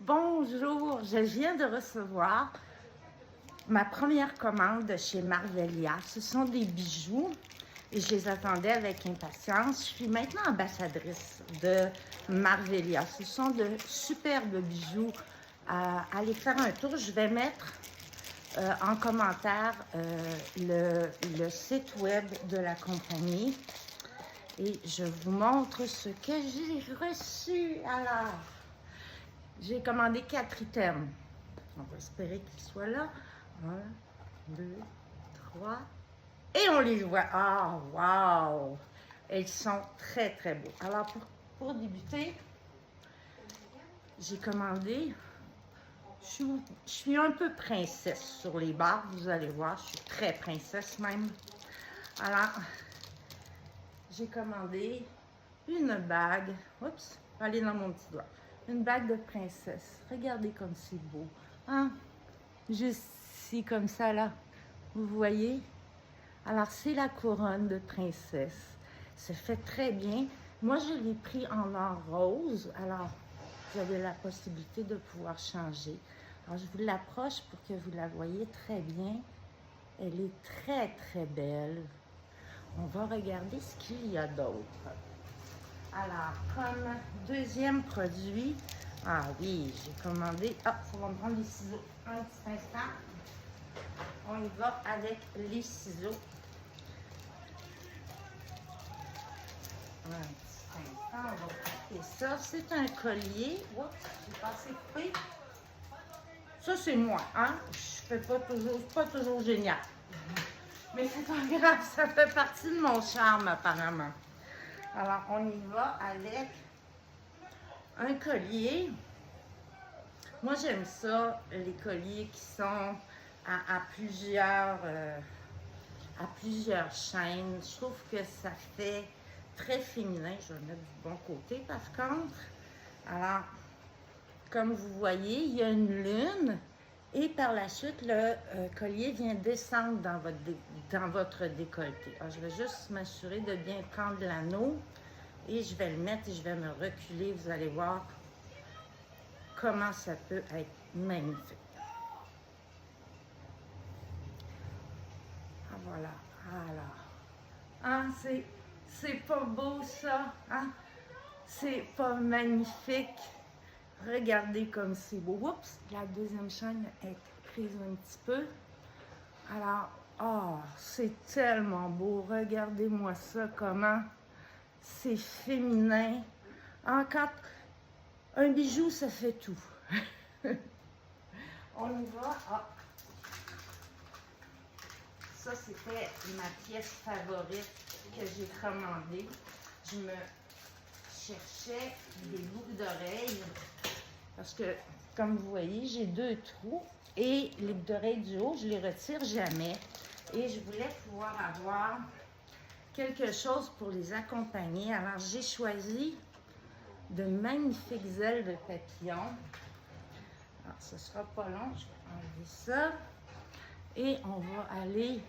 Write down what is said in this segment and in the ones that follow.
Bonjour, je viens de recevoir ma première commande de chez Marvelia. Ce sont des bijoux et je les attendais avec impatience. Je suis maintenant ambassadrice de Marvelia. Ce sont de superbes bijoux. Allez faire un tour. Je vais mettre en commentaire le site web de la compagnie et je vous montre ce que j'ai reçu. Alors, j'ai commandé 4 items. On va espérer qu'ils soient là. 1, 2, 3. Et on les voit. Ah, wow! Ils sont très, très beaux. Alors, pour débuter, j'ai commandé. Je suis un peu princesse sur les barres, vous allez voir. Je suis très princesse même. Alors, j'ai commandé une bague. Oups, aller dans mon petit doigt. Une bague de princesse. Regardez comme c'est beau. Hein? Juste ici, comme ça, là. Vous voyez? Alors, c'est la couronne de princesse. Ça fait très bien. Moi, je l'ai pris en or rose. Alors, vous avez la possibilité de pouvoir changer. Alors, je vous l'approche pour que vous la voyez très bien. Elle est très, très belle. On va regarder ce qu'il y a d'autre. Alors, comme deuxième produit, ah oui, j'ai commandé, ça va me prendre les ciseaux un petit instant. On y va avec les ciseaux. Un petit instant, on va couper ça. C'est un collier. Oups, j'ai passé coupé. Ça, c'est moi, hein? Je fais pas toujours génial. Mais c'est pas grave, ça fait partie de mon charme, apparemment. Alors, on y va avec un collier. Moi, j'aime ça, les colliers qui sont à plusieurs chaînes. Je trouve que ça fait très féminin. Je vais le mettre du bon côté, par contre. Alors, comme vous voyez, il y a une lune. Et par la suite, le collier vient descendre dans votre décolleté. Alors, je vais juste m'assurer de bien prendre l'anneau. Et je vais le mettre et je vais me reculer. Vous allez voir comment ça peut être magnifique. Ah, voilà. Alors. Ah, c'est pas beau ça. Hein? C'est pas magnifique. Regardez comme c'est beau. Oups, la deuxième chaîne est prise un petit peu. Alors, oh, c'est tellement beau. Regardez-moi ça, comment c'est féminin. Encore, un bijou, ça fait tout. On y va. Ah. Ça, c'était ma pièce favorite que j'ai commandée. Je me cherchais des boucles d'oreilles parce que, comme vous voyez, j'ai 2 trous et les boucles d'oreilles du haut, je les retire jamais. Et je voulais pouvoir avoir quelque chose pour les accompagner. Alors, j'ai choisi de magnifiques ailes de papillon. Alors, ce sera pas long, je vais enlever ça. Et on va aller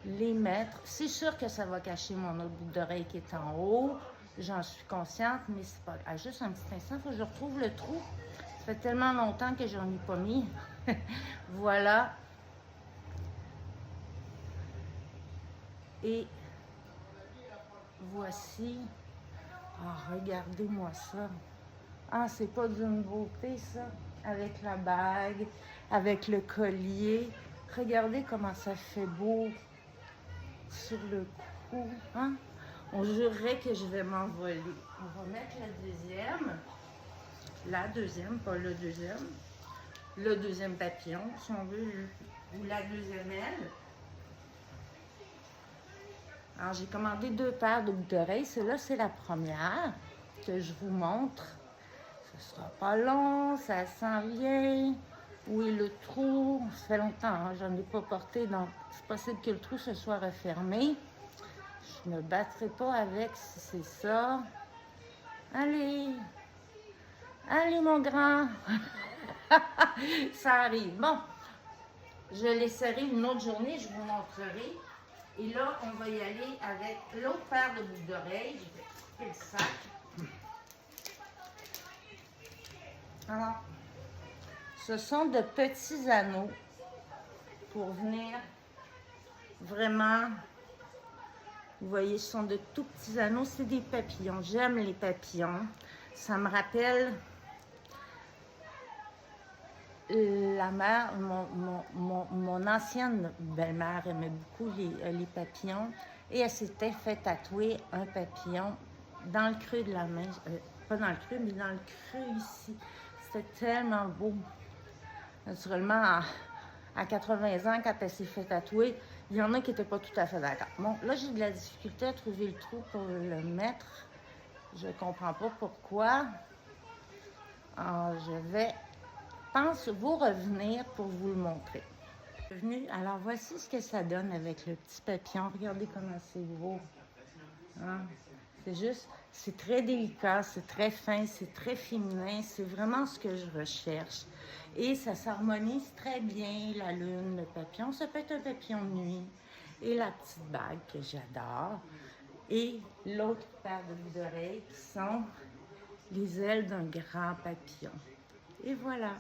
les mettre. C'est sûr que ça va cacher mon autre boucle d'oreille qui est en haut. J'en suis consciente, mais c'est pas... Ah, juste un petit instant, il faut que je retrouve le trou. Ça fait tellement longtemps que j'en ai pas mis. Voilà. Et voici. Ah, regardez-moi ça. Ah, c'est pas d'une beauté, ça. Avec la bague, avec le collier. Regardez comment ça fait beau sur le cou. Hein? On jurerait que je vais m'envoler. On va mettre la deuxième. La deuxième, pas le deuxième. Le deuxième papillon, si on veut, ou la deuxième aile. Alors, j'ai commandé 2 paires de boucles d'oreilles. Celle-là, c'est la première que je vous montre. Ce sera pas long, ça s'en vient. Où est le trou? Ça fait longtemps, hein, j'en ai pas porté, donc c'est possible que le trou se soit refermé. Je me battrai pas avec si c'est ça. Allez! Allez, mon grand! Ça arrive. Bon, je laisserai une autre journée, je vous montrerai. Et là, on va y aller avec l'autre paire de boucles d'oreilles. Je vais couper le sac. Alors, Ce sont de petits anneaux pour venir vraiment, vous voyez, ce sont de tout petits anneaux, c'est des papillons. J'aime les papillons. Ça me rappelle la mère, mon ancienne belle-mère aimait beaucoup les papillons et elle s'était fait tatouer un papillon dans le creux de la main, pas dans le creux, mais dans le creux ici. C'était tellement beau. Naturellement, à 80 ans, quand elle s'est fait tatouer, il y en a qui n'étaient pas tout à fait d'accord. Bon, là, j'ai de la difficulté à trouver le trou pour le mettre. Je ne comprends pas pourquoi. Alors, je vais, pense, vous revenir pour vous le montrer. Alors, voici ce que ça donne avec le petit papillon. Regardez comment c'est beau. Hein? C'est juste, c'est très délicat, c'est très fin, c'est très féminin. C'est vraiment ce que je recherche. Et ça s'harmonise très bien, la lune, le papillon. Ça peut être un papillon de nuit. Et la petite bague que j'adore. Et l'autre paire de boucles d'oreilles qui sont les ailes d'un grand papillon. Et voilà.